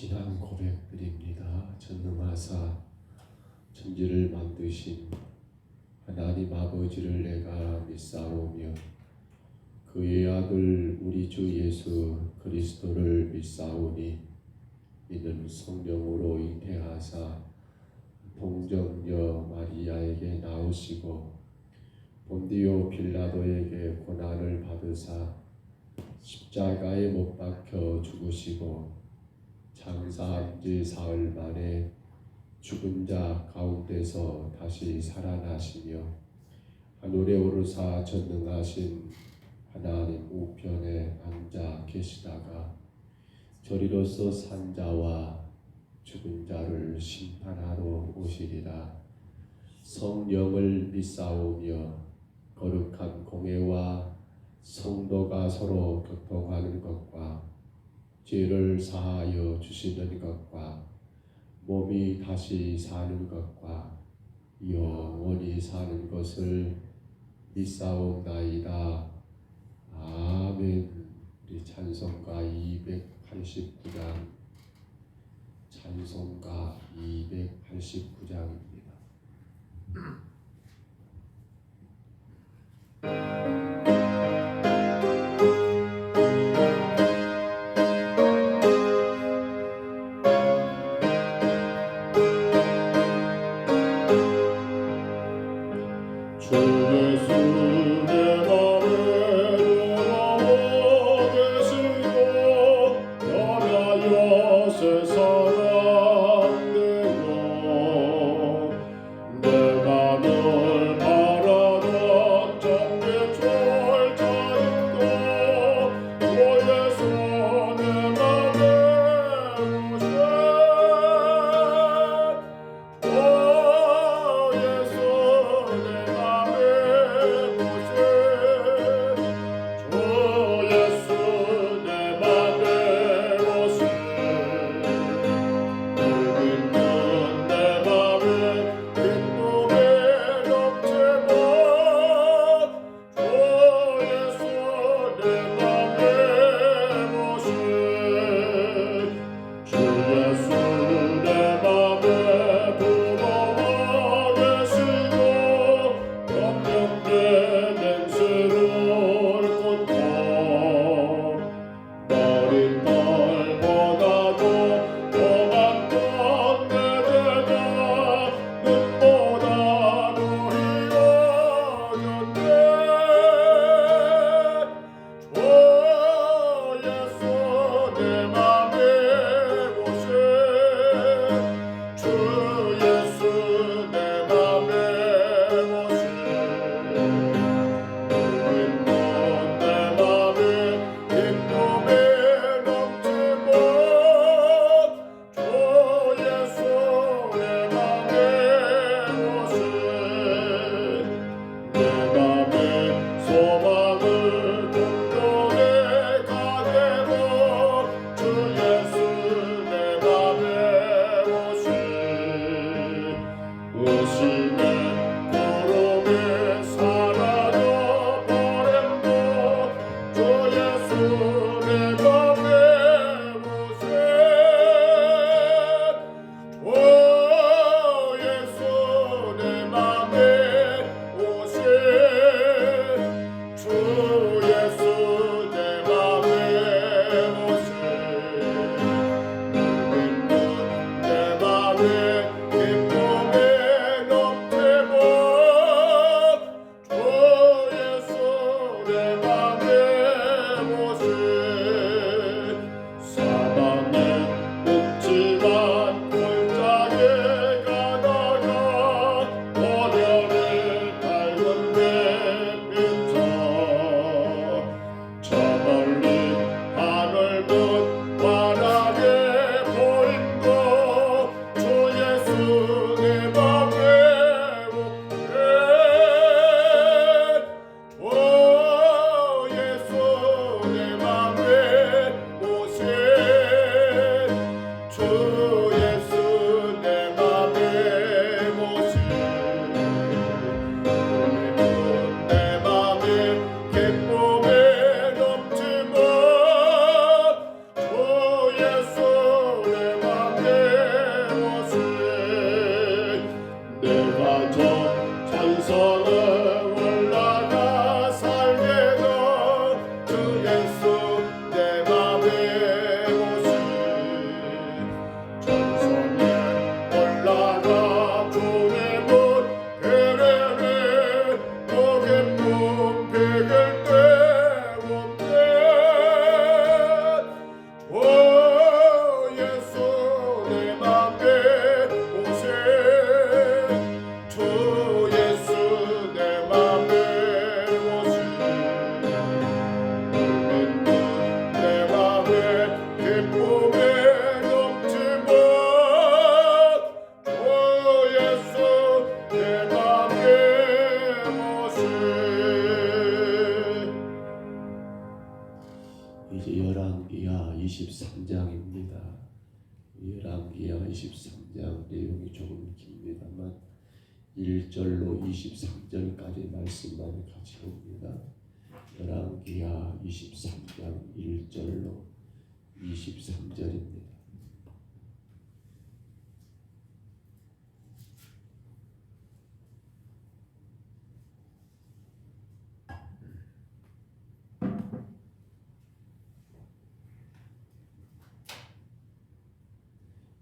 신앙 고백드립니다. 전능하사 천지를 만드신 하나님 아버지를 내가 믿사오며 그의 아들 우리 주 예수 그리스도를 믿사오니 이는 성령으로 잉태하사 동정녀 마리아에게 나오시고 본디오 빌라도에게 고난을 받으사 십자가에 못 박혀 죽으시고 장사한 지 사흘 만에 죽은 자 가운데서 다시 살아나시며 하늘에 오르사 전능하신 하나님 우편에 앉아 계시다가 저리로서 산 자와 죽은 자를 심판하러 오시리라. 성령을 믿사오며 거룩한 공회와 성도가 서로 교통하는 것과 죄를 사하여 주시는 것과 몸이 다시 사는 것과 영원히 사는 것을 믿사옵나이다. 아멘. 우리 찬송가 289장 찬송가 289장입니다. 주 예수 내 맘에 돌아와 계시고 나라여 세상 안 되고 내가 이제 열왕기하 23장입니다. 열왕기하 23장 내용이 조금 깁니다만 1절로 23절까지 말씀만 같이 봅니다. 열왕기하 23장 1절로 23절입니다.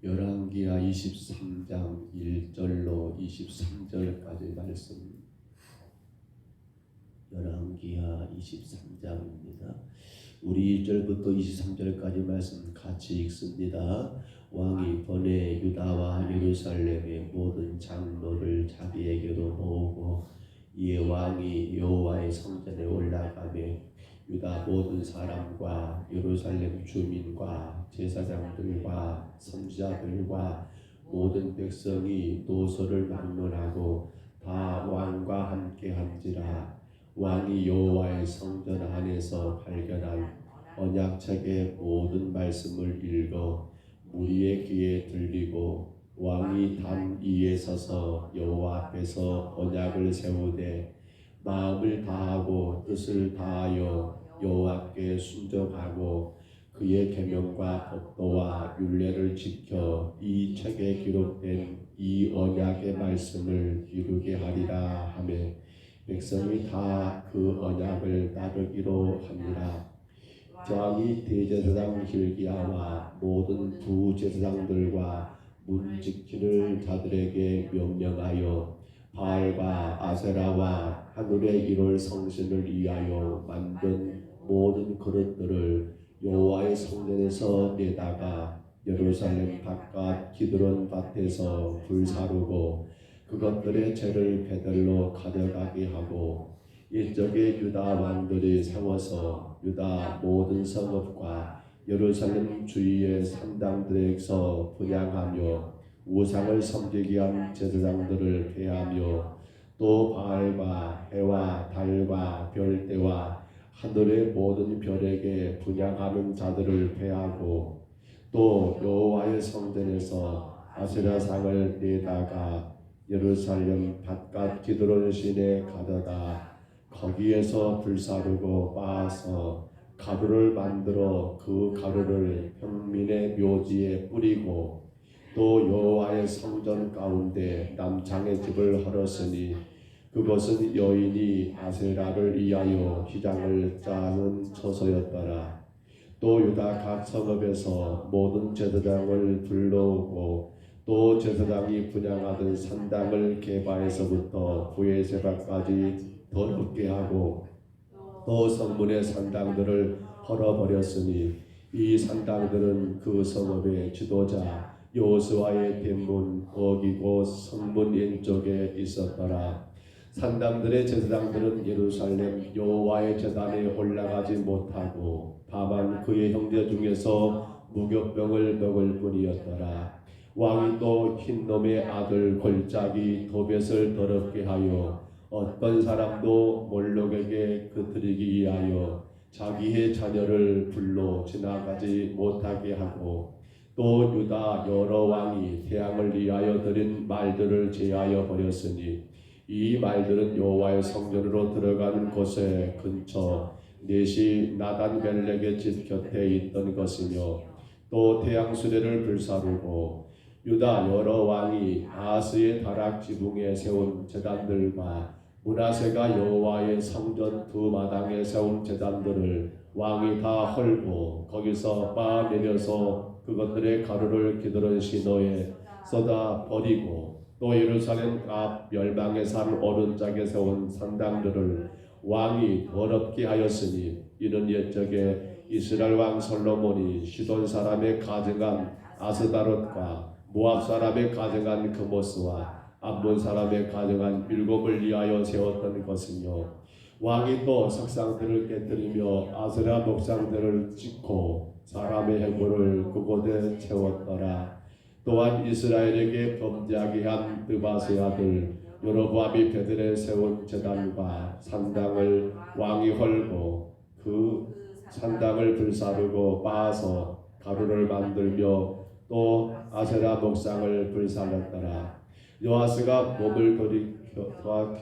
열왕기하 23장 1절로 23절까지 말씀. 열왕기하 23장입니다. 우리 1절부터 23절까지 말씀 같이 읽습니다. 왕이 번에 유다와 예루살렘의 모든 장로를 자기에게로 모으고 이에 왕이 여호와의 성전에 올라가며 유다 모든 사람과 예루살렘 주민과 제사장들과 선지자들과 모든 백성이 노소를 막론하고 다 왕과 함께 한지라. 왕이 여호와의 성전 안에서 발견한 언약책의 모든 말씀을 읽어 무리의 귀에 들리고 왕이 단 위에 서서 여호와 앞에서 언약을 세우되 마음을 다하고 뜻을 다하여 여호와께 순종하고 그의 계명과 법도와 율례를 지켜 이 책에 기록된 이 언약의 말씀을 이루게 하리라 하며 백성이 다 그 언약을 따르기로 하니라. 왕이 대제사장 hil기야와 모든 부제사장들과 문지키는 자들에게 명령하여 바알과 아세라와 하늘의 이룰 성신을 위하여 만든 모든 그릇들을 여호와의 성전에서 내다가 예루살렘 바깥 기드론 밭에서 불사르고 그것들의 죄를 베들로 가져가게 하고 일적의 유다 왕들이 세워서 유다 모든 성읍과 예루살렘 주위의 산당들에서 분향하며 우상을 섬기게 한 제사장들을 폐하며 또 바알과 해와 달과 별대와 하늘의 모든 별에게 분향하는 자들을 폐하고 또 여호와의 성전에서 아세라상을 내다가 예루살렘 바깥 기드론 시내에 가져다 거기에서 불사르고 빻아서 가루를 만들어 그 가루를 평민의 묘지에 뿌리고 또 여호와의 성전 가운데 남창의 집을 헐었으니 그것은 여인이 아세라를 위하여 휘장을 짜는 처소였더라. 또 유다 각 성읍에서 모든 제사장을 불러오고 또 제사장이 분향하던 산당을 게바에서부터 부에세바까지 더럽게 하고 또 성문의 산당들을 헐어버렸으니 이 산당들은 그 성읍의 지도자 여호수아의 대문 어기고 성문 왼쪽에 있었더라. 산당들의 제사장들은 예루살렘 여호와의 제단에 올라가지 못하고 다만 그의 형제 중에서 무교병을 먹을 뿐이었더라. 왕이 또 흰놈의 아들 골짜기 도벳을 더럽게 하여 어떤 사람도 몰록에게 그들이기 위하여 자기의 자녀를 불러 지나가지 못하게 하고 또 유다 여러 왕이 태양을 위하여 드린 말들을 제하여 버렸으니 이 말들은 여호와의 성전으로 들어가는 곳의 근처 넷이 나단벨렉의 집 곁에 있던 것이며 또 태양 수레를 불사르고 유다 여러 왕이 아하스의 다락 지붕에 세운 제단들과 므낫세가 여호와의 성전 두 마당에 세운 제단들을 왕이 다 헐고 거기서 빻아내려서 그것들의 가루를 기드론 시너에 쏟아 버리고 또 예루살렘 앞 멸망의 산 오른쪽에 세운 산당들을 왕이 더럽게 하였으니 이는 옛적에 이스라엘 왕 솔로몬이 시돈 사람의 가증한 아스다롯과 모압 사람의 가증한 그모스와 암몬 사람의 가증한 밀곰을 위하여 세웠던 것이며 왕이 또 석상들을 깨뜨리며 아세라 목상들을 찍고 사람의 해골을 그곳에 채웠더라. 또한 이스라엘에게 범죄하게 한 느바세 아들 여로보암이 베들에 세운 제단과 산당을 왕이 헐고 그 산당을 불사르고 빻아서 가루를 만들며 또 아세라 목상을 불살랐더라. 요아스가 몸을 돌이켜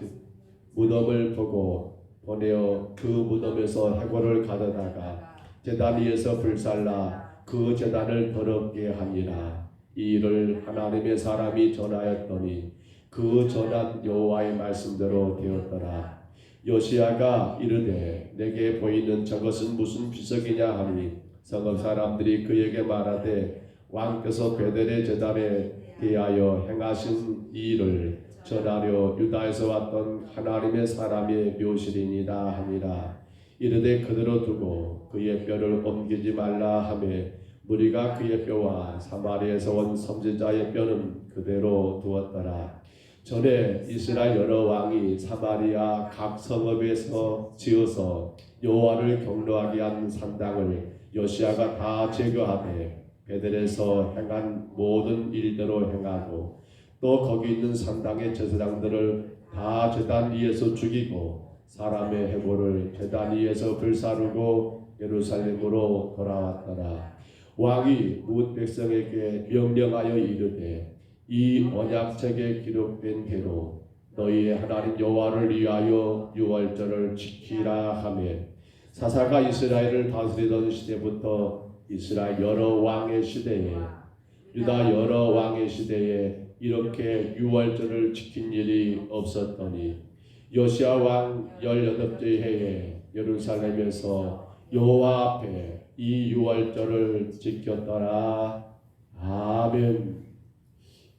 무덤을 보고 보내어 그 무덤에서 해골을 가져다가 제단 위에서 불살라 그 제단을 더럽게 하니라. 이 일을 하나님의 사람이 전하였더니 그 전한 여호와의 말씀대로 되었더라. 요시야가 이르되 내게 보이는 저것은 무슨 비석이냐 하니 성읍 사람들이 그에게 말하되 왕께서 베델의 제단에 대하여 행하신 이 일을 전하려 유다에서 왔던 하나님의 사람의 묘실이니라 하니라. 이르되 그대로 두고 그의 뼈를 옮기지 말라 하매 무리가 그의 뼈와 사마리아에서 온 선지자의 뼈는 그대로 두었더라. 전에 이스라엘 여러 왕이 사마리아 각 성읍에서 지어서 여호와를 경노하게 한 산당을 요시야가 다 제거하되 베델에서 행한 모든 일대로 행하고 또 거기 있는 산당의 제사장들을 다 제단 위에서 죽이고 사람의 해골을 제단 위에서 불사르고 예루살렘으로 돌아왔더라. 왕이 뭇 백성에게 명령하여 이르되 이 언약책에 기록된 대로 너희의 하나님 여호와를 위하여 유월절을 지키라 하며 사사가 이스라엘을 다스리던 시대부터 이스라엘 여러 왕의 시대에 유다 여러 왕의 시대에 이렇게 유월절을 지킨 일이 없었더니 요시야 왕 18째 해에 예루살렘에서 여호와 앞에 이 유월절을 지켰더라. 아멘.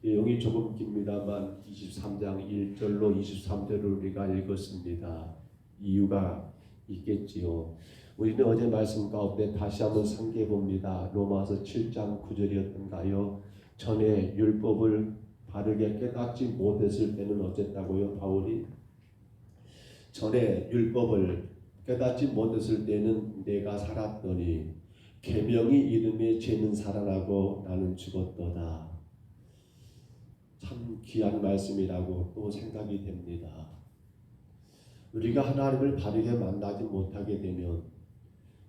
내용이 조금 깁니다만 23장 1절로 23절을 우리가 읽었습니다. 이유가 있겠지요. 우리는 어제 말씀 가운데 다시 한번 상기해 봅니다. 로마서 7장 9절이었던가요? 전에 율법을 바르게 깨닫지 못했을 때는 어쨌다고요? 바울이 전에 율법을 깨닫지 못했을 때는 내가 살았더니 계명이 이름에 죄는 살아나고 나는 죽었도다. 참 귀한 말씀이라고 또 생각이 됩니다. 우리가 하나님을 바르게 만나지 못하게 되면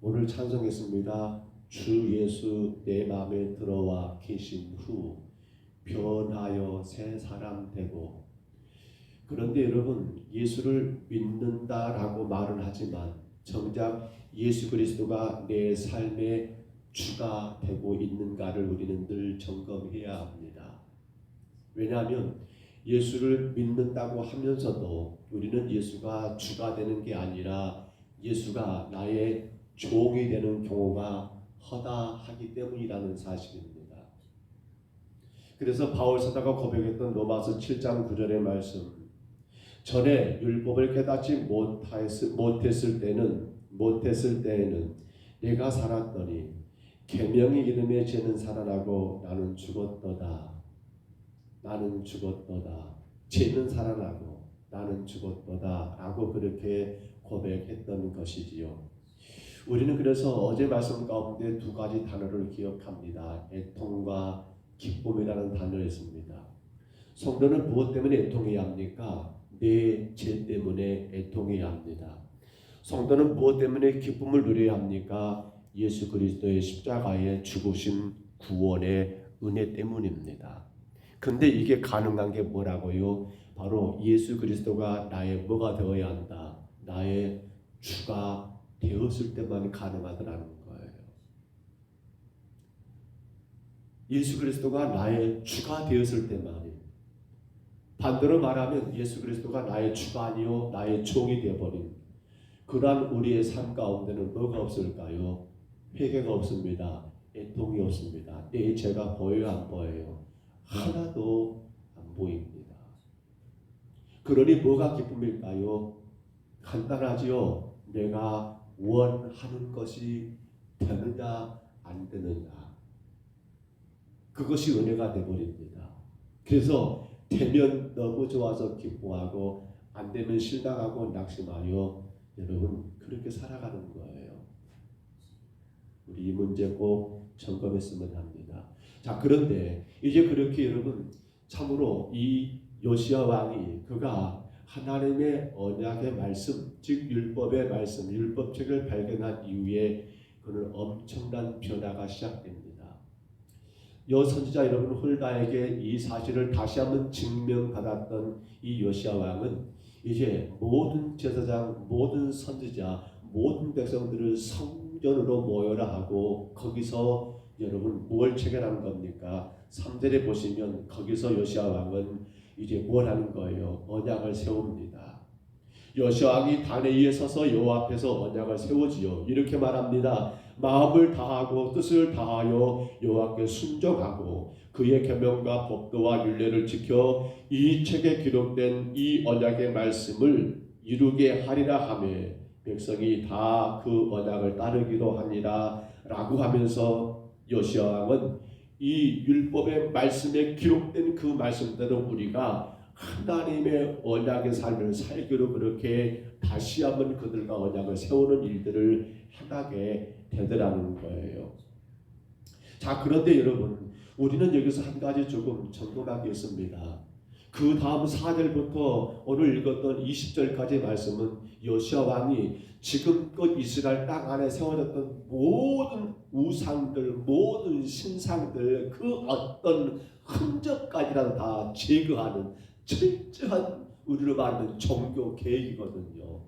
오늘 찬송했습니다. 주 예수 내 마음에 들어와 계신 후 변하여 새 사람 되고. 그런데 여러분 예수를 믿는다라고 말은 하지만 정작 예수 그리스도가 내 삶의 주가 되고 있는가를 우리는 늘 점검해야 합니다. 왜냐하면 예수를 믿는다고 하면서도 우리는 예수가 주가 되는 게 아니라 예수가 나의 종이 되는 경우가 허다하기 때문이라는 사실입니다. 그래서 바울 사도가 고백했던 로마서 7장 9절의 말씀, 전에 율법을 깨닫지 못했을 때에는 내가 살았더니 계명의 이름에 죄는 살아나고 나는 죽었도다. 나는 죽었도다. 죄는 살아나고 나는 죽었도다. 라고 그렇게 고백했던 것이지요. 우리는 그래서 어제 말씀 가운데 두 가지 단어를 기억합니다. 애통과 기쁨이라는 단어였습니다. 성도는 무엇 때문에 애통해야 합니까? 내 죄 때문에 애통해야 합니다. 성도는 무엇 때문에 기쁨을 누려야 합니까? 예수 그리스도의 십자가의 죽으심 구원의 은혜 때문입니다. 근데 이게 가능한 게 뭐라고요? 바로 예수 그리스도가 나의 뭐가 되어야 한다. 나의 주가 되었을 때만 가능하더라는 거예요. 예수 그리스도가 나의 주가 되었을 때만이. 반대로 말하면 예수 그리스도가 나의 주가 아니요 나의 종이 되어버린 그러한 우리의 삶 가운데는 뭐가 없을까요? 회개가 없습니다. 애통이 없습니다. 내 죄가 보여요 안 보여요? 하나도 안 보입니다. 그러니 뭐가 기쁨일까요? 간단하지요. 내가 원하는 것이 되느냐 안 되느냐, 그것이 은혜가 되어버립니다. 그래서 되면 너무 좋아서 기뻐하고 안 되면 실망하고 낙심하여 여러분 그렇게 살아가는 거예요. 우리 이 문제 꼭 점검했으면 합니다. 자, 그런데 이제 그렇게 여러분 참으로 이 요시야 왕이 그가 하나님의 언약의 말씀, 즉 율법의 말씀, 율법책을 발견한 이후에 그는 엄청난 변화가 시작됩니다. 선지자 여러분 훌다에게 이 사실을 다시 한번 증명받았던 이 요시야 왕은 이제 모든 제사장, 모든 선지자, 모든 백성들을 성전으로 모여라 하고 거기서 여러분 뭘 체결한 겁니까? 3절에 보시면 거기서 요시야 왕은 이제 뭘 하는 거예요? 언약을 세웁니다. 요시야 왕이 단에 위에 서서 여호와 앞에서 언약을 세우지요. 이렇게 말합니다. 마음을 다하고 뜻을 다하여 여호와께 순종하고 그의 계명과 법도와 율례를 지켜 이 책에 기록된 이 언약의 말씀을 이루게 하리라 하며 백성이 다 그 언약을 따르기로 하니라 라고 하면서 요시야 왕은 이 율법의 말씀에 기록된 그 말씀대로 우리가 하나님의 언약의 삶을 살기로 그렇게 다시 한번 그들과 언약을 세우는 일들을 행하게 되더라는 거예요. 자, 그런데 여러분 우리는 여기서 한 가지 조금 점검할 게 있습니다. 그 다음 4절부터 오늘 읽었던 20절까지 말씀은 요시야 왕이 지금껏 이스라엘 땅 안에 세워졌던 모든 우상들, 모든 신상들 그 어떤 흔적까지라도 다 제거하는 철저한 우리로 말하는 종교 계획이거든요.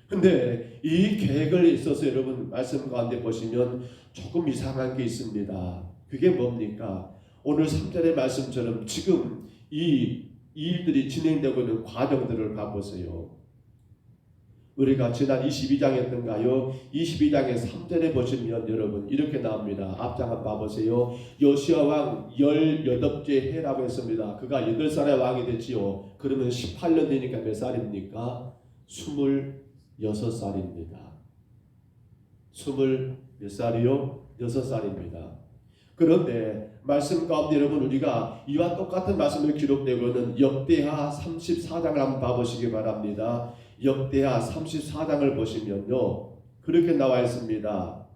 근데 이 계획을 있어서 여러분 말씀 가운데 보시면 조금 이상한 게 있습니다. 그게 뭡니까? 오늘 3절의 말씀처럼 지금 이 일들이 진행되고 있는 과정들을 봐보세요. 우리가 지난 22장이었던가요? 22장의 3절에 보시면 여러분 이렇게 나옵니다. 앞장 한번 봐보세요. 요시야 왕 18째 해라고 했습니다. 그가 8살의 왕이 됐지요. 그러면 18년 되니까 몇 살입니까? 26살입니다. 20몇 살이요? 6살입니다. 그런데 말씀 가운데 여러분 우리가 이와 똑같은 말씀을 기록되고 있는 역대하 34장을 한번 봐보시기 바랍니다. 역대하 34장을 보시면요 그렇게 나와 있습니다.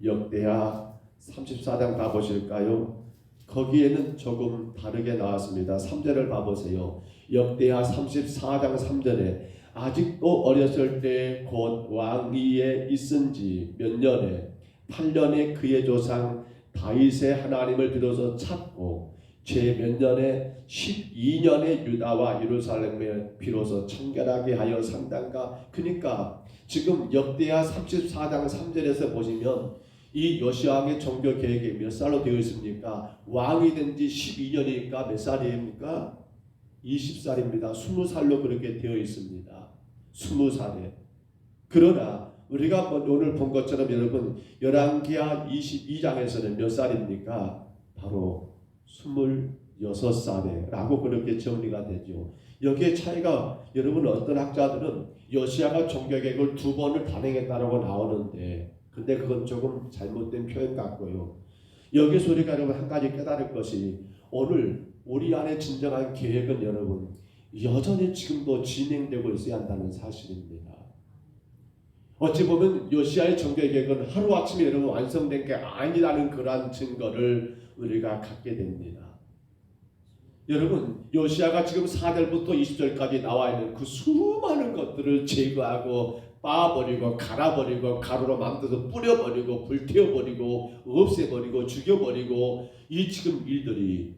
역대하 34장 봐보실까요? 거기에는 조금 다르게 나왔습니다. 3절을 봐보세요. 역대하 34장 3절에 아직도 어렸을 때 곧 왕위에 있은 지 몇 년에 8년에 그의 조상 다윗의 하나님을 비로소 찾고 제 몇 년에 12년에 유다와 예루살렘에 비로소 청결하게 하여 산단가. 그러니까 지금 역대하 34장 3절에서 보시면 이 요시야 왕의 종교 계획이 몇 살로 되어 있습니까? 왕이 된 지 12년이니까 몇 살입니까? 20살입니다. 20살로 그렇게 되어 있습니다. 20살에. 그러나 우리가 오늘 본 것처럼 여러분 열왕기하 22장에서는 몇 살입니까? 바로 26살에 라고 그렇게 정리가 되죠. 여기에 차이가 여러분 어떤 학자들은 요시야가 종교개혁을 2번을 단행했다라고 나오는데 근데 그건 조금 잘못된 표현 같고요. 여기서 우리가 여러분 한 가지 깨달을 것이 오늘 우리 안에 진정한 계획은 여러분 여전히 지금도 진행되고 있어야 한다는 사실입니다. 어찌 보면 요시야의 종교개혁은 하루아침에 여러분 완성된 게 아니라는 그러한 증거를 우리가 갖게 됩니다. 여러분 요시야가 지금 4절부터 20절까지 나와 있는 그 수많은 것들을 제거하고 빻아버리고 갈아버리고 가루로 만들어서 뿌려버리고 불태워버리고 없애버리고 죽여버리고 이 지금 일들이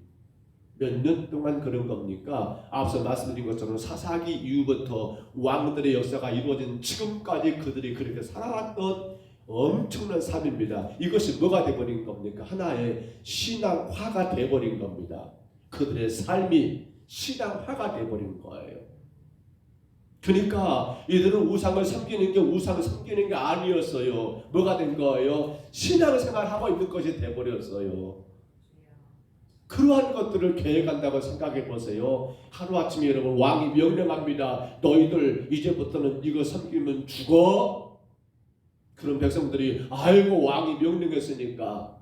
몇 년 동안 그런 겁니까? 앞서 말씀드린 것처럼 사사기 이후부터 왕들의 역사가 이루어진 지금까지 그들이 그렇게 살아왔던 엄청난 삶입니다. 이것이 뭐가 되어버린 겁니까? 하나의 신앙화가 되어버린 겁니다. 그들의 삶이 신앙화가 되어버린 거예요. 그러니까 이들은 우상을 섬기는 게 우상을 섬기는 게 아니었어요. 뭐가 된 거예요? 신앙생활하고 있는 것이 되어버렸어요. 그러한 것들을 계획한다고 생각해 보세요. 하루아침에 여러분 왕이 명령합니다. 너희들 이제부터는 이거 섬기면 죽어. 그런 백성들이 아이고 왕이 명령했으니까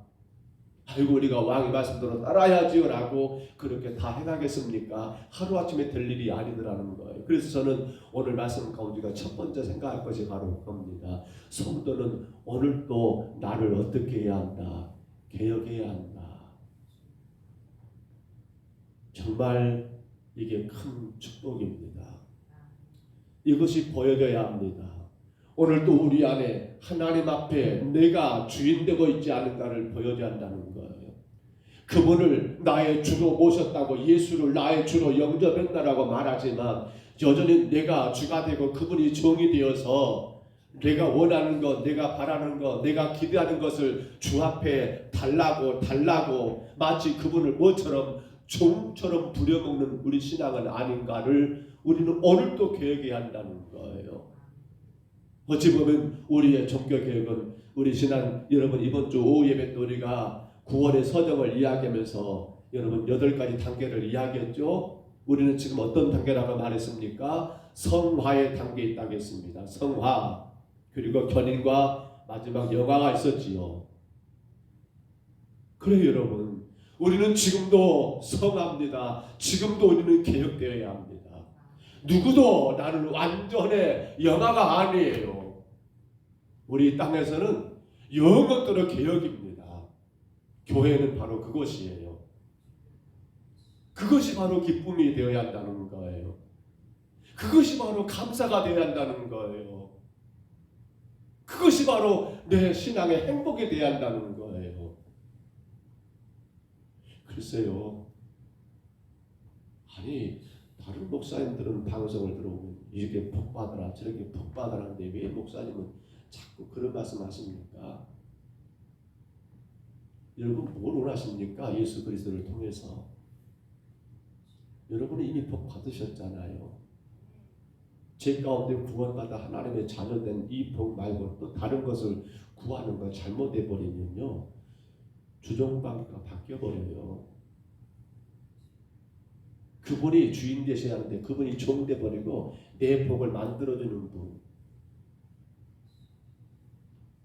아이고 우리가 왕의 말씀대로 따라야지요 라고 그렇게 다 행하겠습니까? 하루아침에 될 일이 아니더라는 거예요. 그래서 저는 오늘 말씀 가운데가 첫 번째 생각할 것이 바로 그겁니다. 성도는 오늘도 나를 어떻게 해야 한다? 개혁해야 한다. 정말 이게 큰 축복입니다. 이것이 보여져야 합니다. 오늘도 우리 안에 하나님 앞에 내가 주인 되고 있지 않은가를 보여줘야 한다는 거예요. 그분을 나의 주로 모셨다고, 예수를 나의 주로 영접했다라고 말하지만 여전히 내가 주가 되고 그분이 종이 되어서 내가 원하는 것, 내가 바라는 것, 내가 기대하는 것을 주 앞에 달라고 마치 그분을 뭐처럼 종처럼 부려먹는 우리 신앙은 아닌가를 우리는 오늘도 계획해야 한다는 거예요. 어찌 보면 우리의 종교개혁은 우리 지난 여러분 이번 주 오후 예배 때 우리가 9월의 서정을 이야기하면서 여러분 8가지 단계를 이야기했죠. 우리는 지금 어떤 단계라고 말했습니까? 성화의 단계에 있다고 했습니다. 성화, 그리고 견인과 마지막 영화가 있었지요. 그래요 여러분, 우리는 지금도 성화입니다. 지금도 우리는 개혁되어야 합니다. 누구도 나는 완전의 영화가 아니에요. 우리 땅에서는 영원토록 개혁입니다. 교회는 바로 그것이에요. 그것이 바로 기쁨이 되어야 한다는 거예요. 그것이 바로 감사가 되어야 한다는 거예요. 그것이 바로 내 신앙의 행복이 되어야 한다는 거예요. 글쎄요, 아니 다른 목사님들은 방송을 들어오면 이렇게 복받아라 저렇게 복받아라는데 왜 목사님은 자꾸 그런 말씀 하십니까? 여러분 뭘 원하십니까? 예수 그리스도를 통해서 여러분은 이미 복 받으셨잖아요. 제 가운데 구원받아 하나님의 자녀된 이 복 말고 또 다른 것을 구하는 거 잘못돼 버리면요, 주종관계가 바뀌어 버려요. 그분이 주인 되셔야 하는데 그분이 종 돼 버리고 내 복을 만들어주는 분.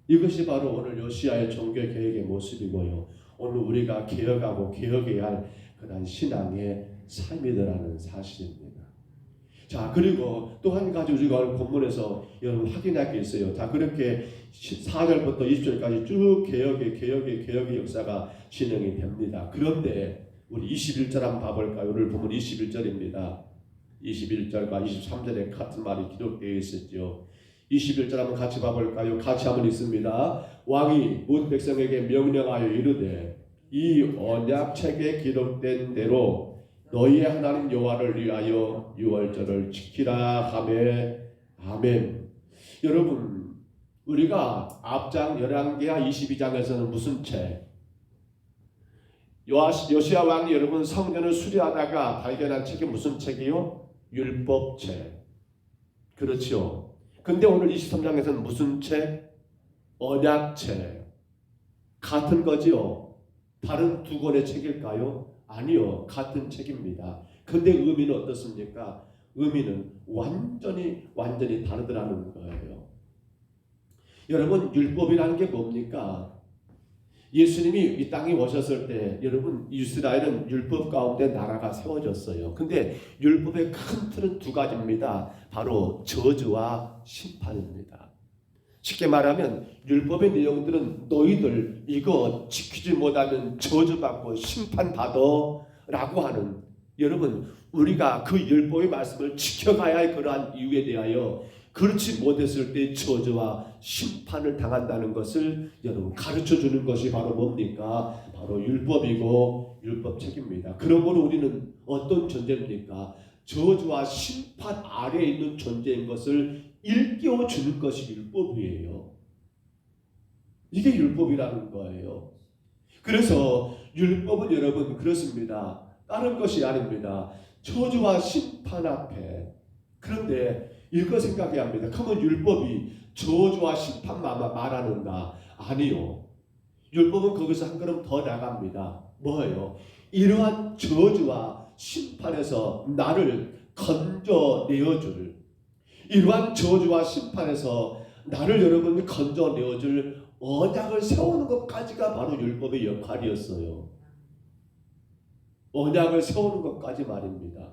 이것이 바로 오늘 요시야의 종교 개혁의 모습이고요. 오늘 우리가 개혁하고 개혁해야 할 그런 신앙의 삶이더라는 사실입니다. 자, 그리고 또 한 가지 우리가 오늘 본문에서 여러분 확인할 게 있어요. 자, 그렇게 4절부터 20절까지 쭉 개혁의 역사가 진행이 됩니다. 그런데 우리 21절 한번 봐볼까요? 오늘 보면 21절입니다. 21절과 23절에 같은 말이 기록되어 있었죠. 21절 한번 같이 봐볼까요? 같이 한번 읽습니다. 왕이 온 백성에게 명령하여 이르되 이 언약책에 기록된 대로 너희의 하나님 여호와를 위하여 유월절을 지키라 하매. 아멘. 여러분, 우리가 앞장 열왕기하 22장에서는 무슨 책? 요시야 왕이 여러분 성전을 수리하다가 발견한 책이 무슨 책이요? 율법책. 그렇죠. 근데 오늘 23장에서는 무슨 책? 언약책. 같은 거지요? 다른 두 권의 책일까요? 아니요, 같은 책입니다. 근데 의미는 어떻습니까? 의미는 완전히 다르더라는 거예요. 여러분, 율법이라는 게 뭡니까? 예수님이 이 땅에 오셨을 때 여러분 이스라엘은 율법 가운데 나라가 세워졌어요. 근데 율법의 큰 틀은 두 가지입니다. 바로 저주와 심판입니다. 쉽게 말하면 율법의 내용들은 너희들 이거 지키지 못하면 저주받고 심판받아 라고 하는, 여러분 우리가 그 율법의 말씀을 지켜가야 할 그러한 이유에 대하여 그렇지 못했을 때 저주와 심판을 당한다는 것을 여러분 가르쳐 주는 것이 바로 뭡니까? 바로 율법이고 율법책입니다. 그러므로 우리는 어떤 존재입니까? 저주와 심판 아래에 있는 존재인 것을 일깨워 주는 것이 율법이에요. 이게 율법이라는 거예요. 그래서 율법은 여러분 그렇습니다. 다른 것이 아닙니다. 저주와 심판 앞에. 그런데 이거 생각해야 합니다. 그러면 율법이 저주와 심판만 말하는가? 아니요. 율법은 거기서 한 걸음 더 나갑니다. 뭐예요? 이러한 저주와 심판에서 나를 건져내어줄, 이러한 저주와 심판에서 나를 여러분 건져내어줄 언약을 세우는 것까지가 바로 율법의 역할이었어요. 언약을 세우는 것까지 말입니다.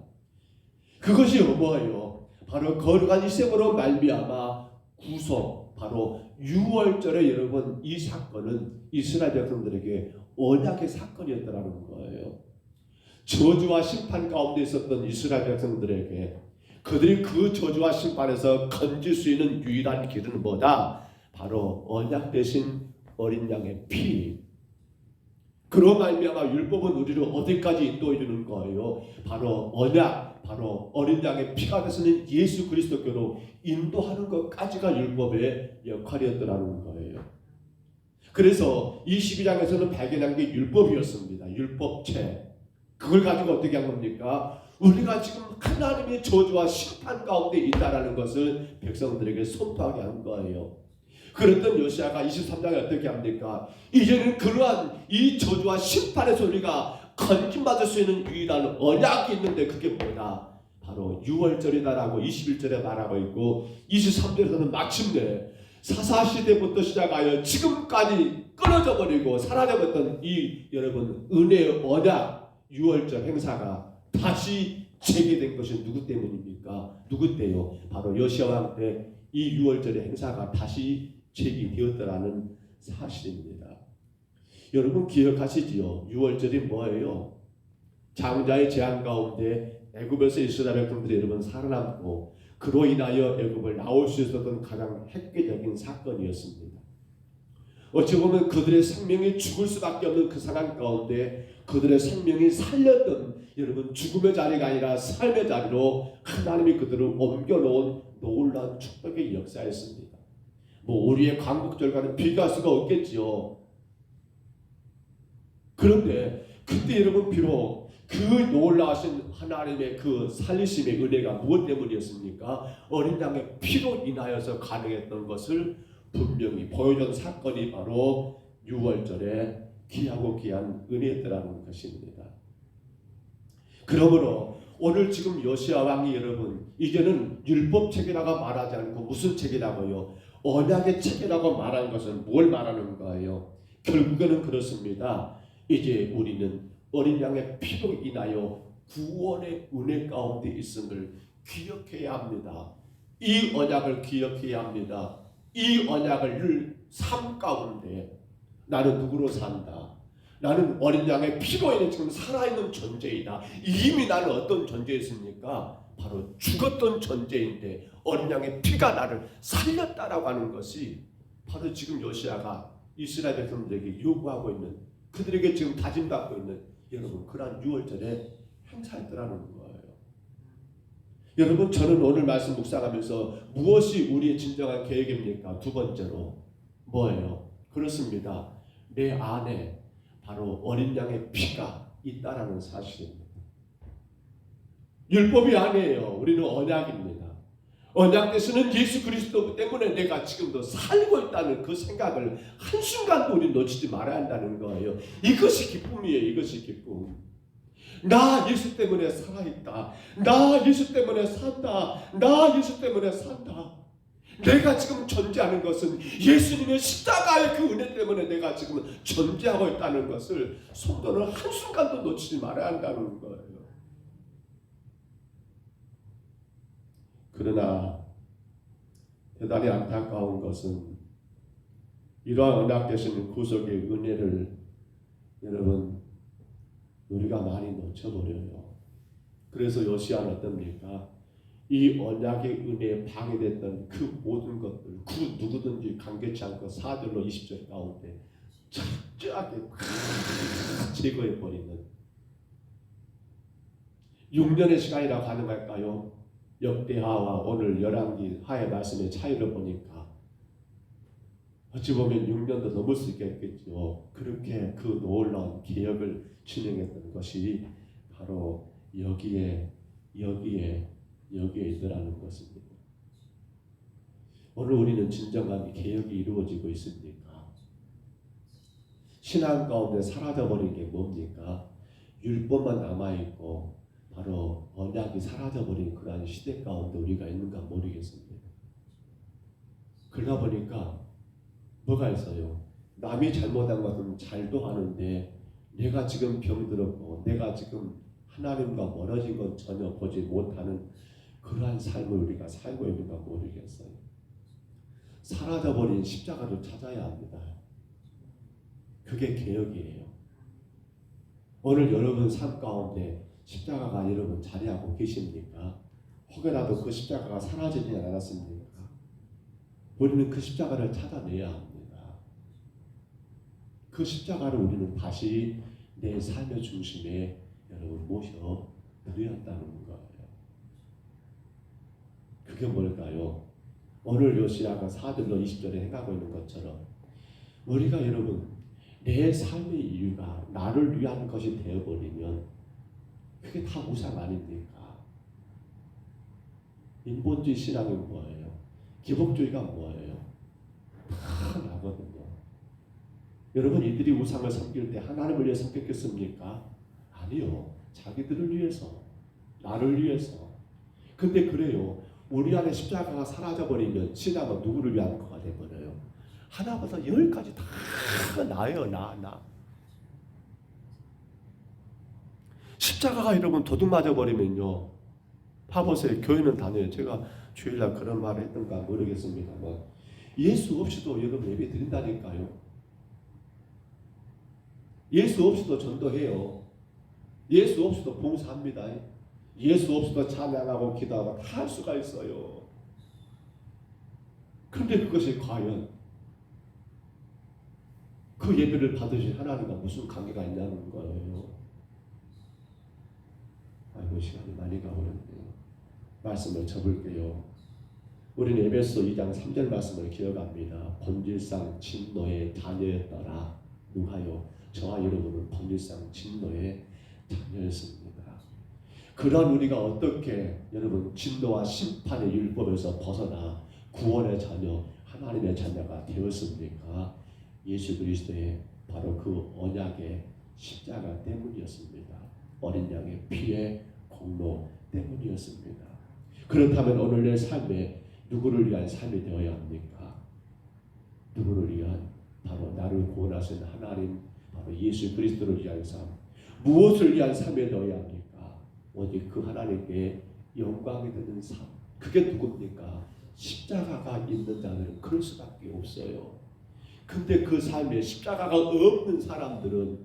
그것이 뭐예요? 바로 거룩한 이셈으로 말미암아 구속, 바로 유월절에 여러분 이 사건은 이스라엘 백성들에게 언약의 사건이었다라는 거예요. 저주와 심판 가운데 있었던 이스라엘 백성들에게 그들이 그 저주와 심판에서 건질 수 있는 유일한 길은 뭐다? 바로 언약 대신 어린 양의 피. 그로 말미암아 율법은 우리를 어디까지 인도해 주는 거예요? 바로 언약, 바로 어린 양의 피가 돼서는 예수 그리스도께로 인도하는 것까지가 율법의 역할이었더라는 거예요. 그래서 이 12장에서는 발견한 게 율법이었습니다. 율법책. 그걸 가지고 어떻게 한 겁니까? 우리가 지금 하나님의 저주와 심판 가운데 있다라는 것을 백성들에게 선포하게 한 거예요. 그랬던 요시아가 23장에 어떻게 합니까? 이제는 그러한 이 저주와 심판에서 우리가 건진받을 수 있는 유일한 언약이 있는데 그게 뭐다? 바로 6월절이다라고 21절에 말하고 있고 23절에서는 마침내 사사시대부터 시작하여 지금까지 끊어져 버리고 사라져버렸던 이 여러분 은혜의 언약 6월절 행사가 다시 재개된 것이 누구 때문입니까? 누구 때요? 바로 요시아 왕 때 이 6월절의 행사가 다시 제기되었다라는 사실입니다. 여러분 기억하시지요? 6월절이 뭐예요? 장자의 재앙 가운데 애굽에서 이스라엘 백성들이 여러분 살아남고 그로 인하여 애굽을 나올 수 있었던 가장 획기적인 사건이었습니다. 어찌 보면 그들의 생명이 죽을 수밖에 없는 그 상황 가운데 그들의 생명이 살렸던 여러분 죽음의 자리가 아니라 삶의 자리로 하나님이 그들을 옮겨놓은 놀라운 축복의 역사였습니다. 뭐 우리의 광복절과는 비교할 수가 없겠지요. 그런데 그때 여러분 비록 그 놀라우신 하나님의 그 살리심의 은혜가 무엇 때문이었습니까? 어린 양의 피로 인하여서 가능했던 것을 분명히 보여준 사건이 바로 6월절에 귀하고 귀한 은혜였다라는 것입니다. 그러므로 오늘 지금 요시아 왕이 여러분 이제는 율법 책이라고 말하지 않고 무슨 책이라고요? 언약의 책이라고 말하는 것은 뭘 말하는 거예요? 결국에는 그렇습니다. 이제 우리는 어린 양의 피로 인하여 구원의 은혜 가운데 있음을 기억해야 합니다. 이 언약을 기억해야 합니다. 이 언약을 삶 가운데 나는 누구로 산다? 나는 어린 양의 피로 인해 지금 살아있는 존재이다. 이미 나는 어떤 존재였습니까? 바로 죽었던 존재인데 어린 양의 피가 나를 살렸다라고 하는 것이 바로 지금 요시아가 이스라엘 백성들에게 요구하고 있는 그들에게 지금 다짐받고 있는 여러분 그러한 6월절의 행사였더라는 거예요. 여러분 저는 오늘 말씀 묵상하면서 무엇이 우리의 진정한 계획입니까? 두 번째로 뭐예요? 그렇습니다. 내 안에 바로 어린 양의 피가 있다라는 사실입니다. 율법이 아니에요. 우리는 언약입니다. 언약 대신은 예수 그리스도 때문에 내가 지금도 살고 있다는 그 생각을 한순간도 우리 놓치지 말아야 한다는 거예요. 이것이 기쁨이에요. 이것이 기쁨. 나 예수 때문에 살아있다. 나 예수 때문에 산다. 나 예수 때문에 산다. 내가 지금 존재하는 것은 예수님의 십자가의 그 은혜 때문에 내가 지금 존재하고 있다는 것을 성도는 한순간도 놓치지 말아야 한다는 거예요. 그러나 대단히 안타까운 것은 이러한 언약 되시는 구속의 은혜를 여러분 우리가 많이 놓쳐버려요. 그래서 요시아는 어떻습니까? 이 언약의 은혜에 방해됐던 그 모든 것들 그 누구든지 간격치 않고 4절로 20절 가운데 철저하게 제거해버리는 6년의 시간이라 가능할까요? 역대하와 오늘 열왕기 하의 말씀의 차이를 보니까 어찌 보면 6년도 넘을 수 있겠죠. 그렇게 그 놀라운 개혁을 진행했던 것이 바로 여기에 있더라는 것입니다. 오늘 우리는 진정한 개혁이 이루어지고 있습니까? 신앙 가운데 사라져버린 게 뭡니까? 율법만 남아있고 바로 언약이 사라져버린 그러한 시대 가운데 우리가 있는가 모르겠습니다. 그러다 보니까 뭐가 있어요? 남이 잘못한 것은 잘도 하는데 내가 지금 병들었고 내가 지금 하나님과 멀어진 건 전혀 보지 못하는 그러한 삶을 우리가 살고 있는가 모르겠어요. 사라져버린 십자가를 찾아야 합니다. 그게 개혁이에요. 오늘 여러분 삶 가운데 십자가가 여러분 자리하고 계십니까? 혹여라도 그 십자가가 사라지지 않았습니까? 우리는 그 십자가를 찾아내야 합니다. 그 십자가를 우리는 다시 내 삶의 중심에 여러분 모셔 드려야 한다는 거예요. 그게 뭘까요? 오늘 요시아가 4절로 20절에 행하고 있는 것처럼 우리가 여러분 내 삶의 이유가 나를 위한 것이 되어버리면 그게 다 우상 아닙니까? 인본주의 신앙이 뭐예요? 기복주의가 뭐예요? 다 나거든요. 여러분 이들이 우상을 섬길 때 하나님을 위해 섬겼겠습니까? 아니요. 자기들을 위해서, 나를 위해서. 근데 그래요. 우리 안에 십자가가 사라져버리면 신앙은 누구를 위한 거가 돼버려요? 하나부터 열까지 다 나예요. 나. 십자가가 여러분 도둑 맞아버리면요. 봐보세요. 교회는 다녀요. 제가 주일날 그런 말을 했던가 모르겠습니다만 예수 없이도 여러분 예배 드린다니까요. 예수 없이도 전도해요. 예수 없이도 봉사합니다. 예수 없이도 찬양하고 기도하고 다 할 수가 있어요. 그런데 그것이 과연 그 예배를 받으신 하나님과 무슨 관계가 있냐는 거예요. 아이고 시간이 많이 가버렸네요. 말씀을 접을게요. 우리는 에베소 2장 3절 말씀을 기억합니다. 본질상 진노의 자녀였더라. 누가요? 저와 여러분은 본질상 진노의 자녀였습니다. 그런 우리가 어떻게 여러분 진노와 심판의 율법에서 벗어나 구원의 자녀, 하나님의 자녀가 되었습니까? 예수 그리스도의 바로 그 언약의 십자가 때문이었습니다. 어린 양의 피의 공로 때문이었습니다. 그렇다면 오늘 내 삶에 누구를 위한 삶이 되어야 합니까? 누구를 위한? 바로 나를 구원하신 하나님, 바로 예수 그리스도를 위한 삶. 무엇을 위한 삶이 되어야 합니까? 오직 그 하나님께 영광이 되는 삶. 그게 누굽니까? 십자가가 있는 자들은 그럴 수밖에 없어요. 근데 그 삶에 십자가가 없는 사람들은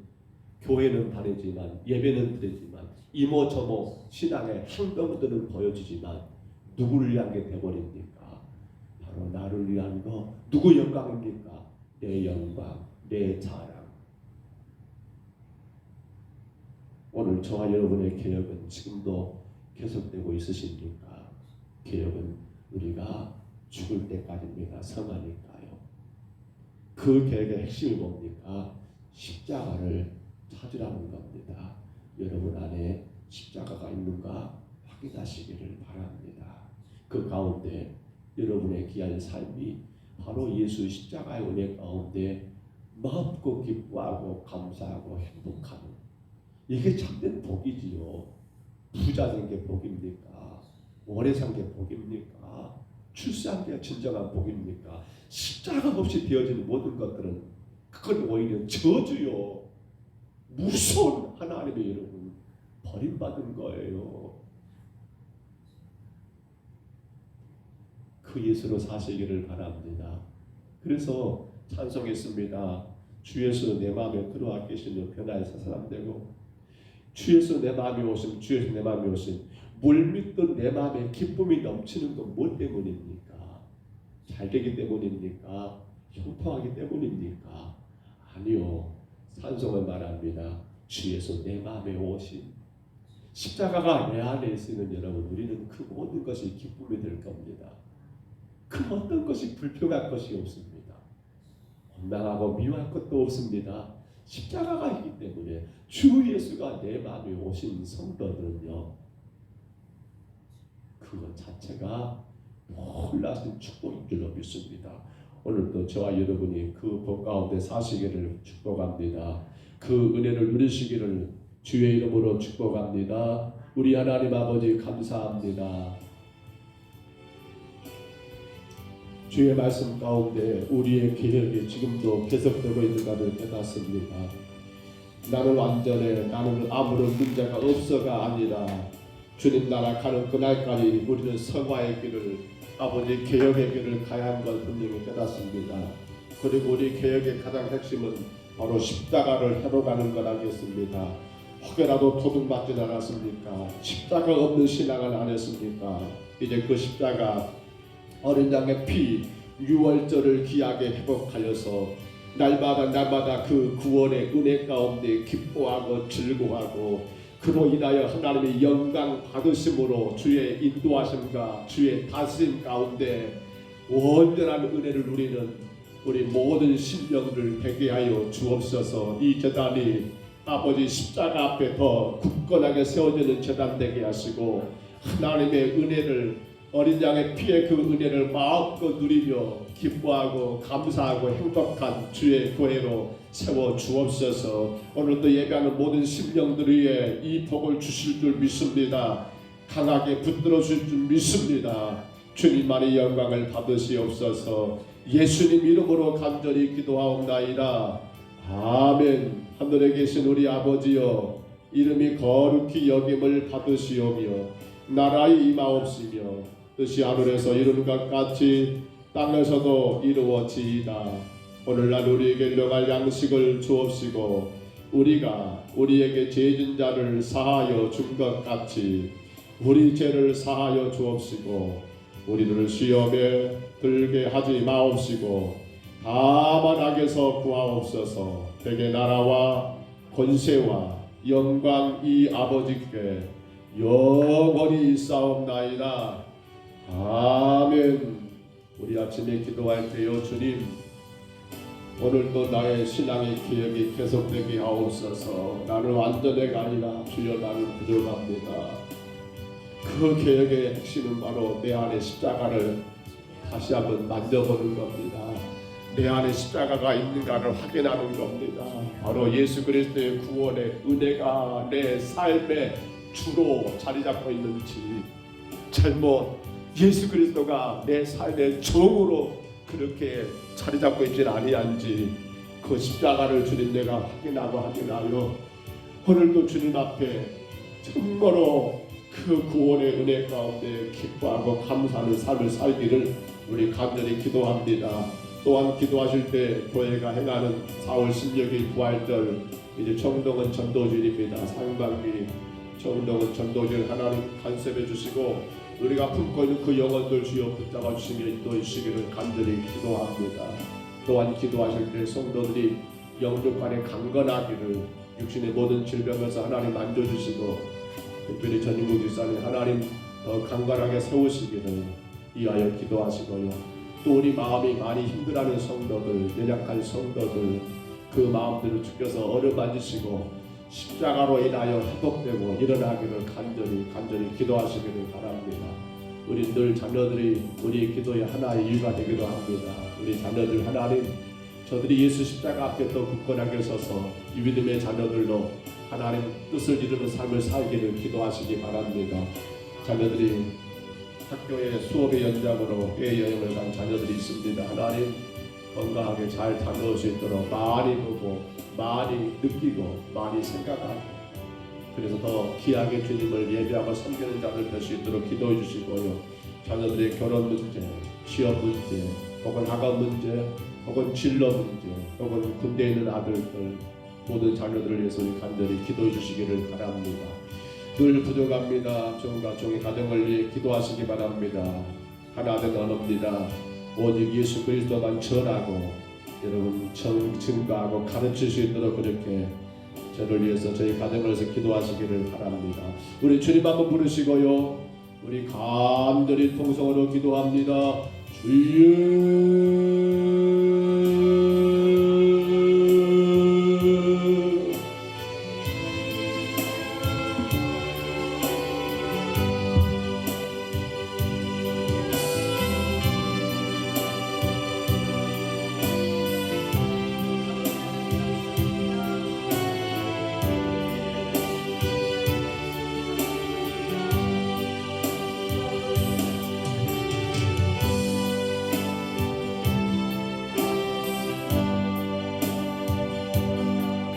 교회는 다니지만 예배는 드리지만 이모저모 신앙의 행동들은 보여주지만 누구를 위한 게 되어버립니까? 바로 나를 위한 거. 누구 영광입니까? 내 영광, 내 자랑. 오늘 저와 여러분의 개혁은 지금도 계속되고 있으십니까? 개혁은 우리가 죽을 때까지입니다. 성하니까요. 그 개혁의 핵심이 뭡니까? 십자가를 찾으라는 겁니다. 여러분 안에 십자가가 있는가 확인하시기를 바랍니다. 그 가운데 여러분의 귀한 삶이 바로 예수 십자가의 은혜 가운데 마음껏 기뻐하고 감사하고 행복하는 이게 참된 복이지요. 부자 된 게 복입니까? 오래 산 게 복입니까? 출세한 게 진정한 복입니까? 십자가 없이 되어지는 모든 것들은 그건 오히려 저주요. 무서운 하나님의 여러분 버림받은 거예요. 그 예수로 사시기를 바랍니다. 그래서 찬송했습니다. 주 예수 내 마음에 들어와 계시며 변화해서 사람 되고 주 예수 내 마음에 오심 주 예수 내 마음에 오심 물 믿던 내 마음에 기쁨이 넘치는 건 뭐 때문입니까? 잘되기 때문입니까? 형통하기 때문입니까? 아니요. 찬송을 말합니다. 주 예수 내 마음에 오심 십자가가 내 안에 있으면 여러분 우리는 그 모든 것이 기쁨이 될 겁니다. 그 어떤 것이 불평할 것이 없습니다. 원망하고 미워할 것도 없습니다. 십자가가 있기 때문에 주 예수가 내 마음에 오신 성도들은요 그것 자체가 놀라운 축복인 줄로 믿습니다. 오늘도 저와 여러분이 그 복 가운데 사시기를 축복합니다. 그 은혜를 누리시기를 주의 이름으로 축복합니다. 우리 하나님 아버지 감사합니다. 주의 말씀 가운데 우리의 개혁이 지금도 계속되고 있는 것을 깨닫습니다. 나는 완전해, 나는 아무런 문제가 없어가 아니라 주님 나라 가는 그날까지 우리는 성화의 길을 아버지 개혁의 길을 가야 하는 걸 분명히 깨닫습니다. 그리고 우리 개혁의 가장 핵심은 바로 십자가를 해로 가는 걸 알겠습니다. 혹여라도 도둑맞진 않았습니까? 십자가 없는 신앙을 안 했습니까? 이제 그 십자가 어린 양의 피 유월절을 귀하게 회복하여서 날마다 그 구원의 은혜 가운데 기뻐하고 즐거워하고 그로 인하여 하나님의 영광 받으심으로 주의 인도하심과 주의 다스림 가운데 온전한 은혜를 누리는 우리 모든 심령들 되게 하여 주옵소서. 이 제단이 아버지 십자가 앞에 더 굳건하게 세워지는 제단 되게 하시고 하나님의 은혜를 어린 양의 피의 그 은혜를 마음껏 누리며 기뻐하고 감사하고 행복한 주의 교회로 세워 주옵소서. 오늘도 예배하는 모든 심령들 위에 이 복을 주실 줄 믿습니다. 강하게 붙들어 주실 줄 믿습니다. 주님만의 영광을 받으시옵소서. 예수님 이름으로 간절히 기도하옵나이다. 아멘. 하늘에 계신 우리 아버지여, 이름이 거룩히 여김을 받으시오며 나라의 임하옵시며 뜻이 하늘에서 이룬 것 같이 땅에서도 이루어지이다. 오늘날 우리에게 일용할 양식을 주옵시고 우리가 우리에게 죄진 자를 사하여 준 것 같이 우리 죄를 사하여 주옵시고 우리들을 시험에 들게 하지 마옵시고 다만 악에서 구하옵소서. 대개 나라와 권세와 영광이 아버지께 영원히 있사옵나이다. 아멘. 우리 아침에 기도할 때요, 주님 오늘도 나의 신앙의 기억이 계속되게 하옵소서. 나는 완전해가 아니라 주여 나는 부족합니다. 그 계획의 핵심은 바로 내 안에 십자가를 다시 한번 만져보는 겁니다. 내 안에 십자가가 있는가를 확인하는 겁니다. 바로 예수 그리스도의 구원의 은혜가 내 삶의 주로 자리 잡고 있는지, 잘못 예수 그리스도가 내 삶의 정으로 그렇게 자리 잡고 있지 아니한지 그 십자가를 주님 내가 확인하여 오늘도 주님 앞에 정말로 그 구원의 은혜 가운데 기뻐하고 감사하는 삶을 살기를 우리 간절히 기도합니다. 또한 기도하실 때 교회가 행하는 4월 16일 부활절, 이제 청동은 전도주일입니다. 상반기 청동은 전도주일 하나님 간섭해 주시고 우리가 품고 있는 그 영혼들 주여 붙잡아 주시며 인도해 주시기를 간절히 기도합니다. 또한 기도하실 때 성도들이 영육간에 강건하기를, 육신의 모든 질병에서 하나님 만져주시고 특별히 전인국 집사님 하나님 더 강건하게 세우시기를 이하여 기도하시고요. 또 우리 마음이 많이 힘들어하는 성도들, 연약한 성도들 그 마음들을 주께서 어루만지시고 십자가로 인하여 회복되고 일어나기를 간절히 기도하시기를 바랍니다. 우리 늘 자녀들이 우리 기도의 하나의 이유가 되기도 합니다. 우리 자녀들 하나님, 저들이 예수 십자가 앞에 또 굳건하게 서서 이 믿음의 자녀들로 하나님 뜻을 이루는 삶을 살기를 기도하시기 바랍니다. 자녀들이 학교의 수업의 연장으로 해외 여행을 간 자녀들이 있습니다. 하나님 건강하게 잘 다녀올 수 있도록 많이 보고 많이 느끼고 많이 생각하고, 그래서 더 귀하게 주님을 예배하고 섬기는 자들 될 수 있도록 기도해 주시고요. 자녀들의 결혼 문제, 취업 문제, 혹은 학업 문제, 혹은 진로 문제, 혹은 군대에 있는 아들들 모든 자녀들을 위해서 간절히 기도해 주시기를 바랍니다. 늘 부족합니다. 종과 종의 가정을 위해 기도하시기 바랍니다. 하나된 언어입니다. 오직 예수 그리스도만 전하고 여러분 증거하고 가르칠 수 있도록 그렇게 저를 위해서 저희 가정을 위해서 기도하시기를 바랍니다. 우리 주님 한번 부르시고요. 우리 간절히 통성으로 기도합니다.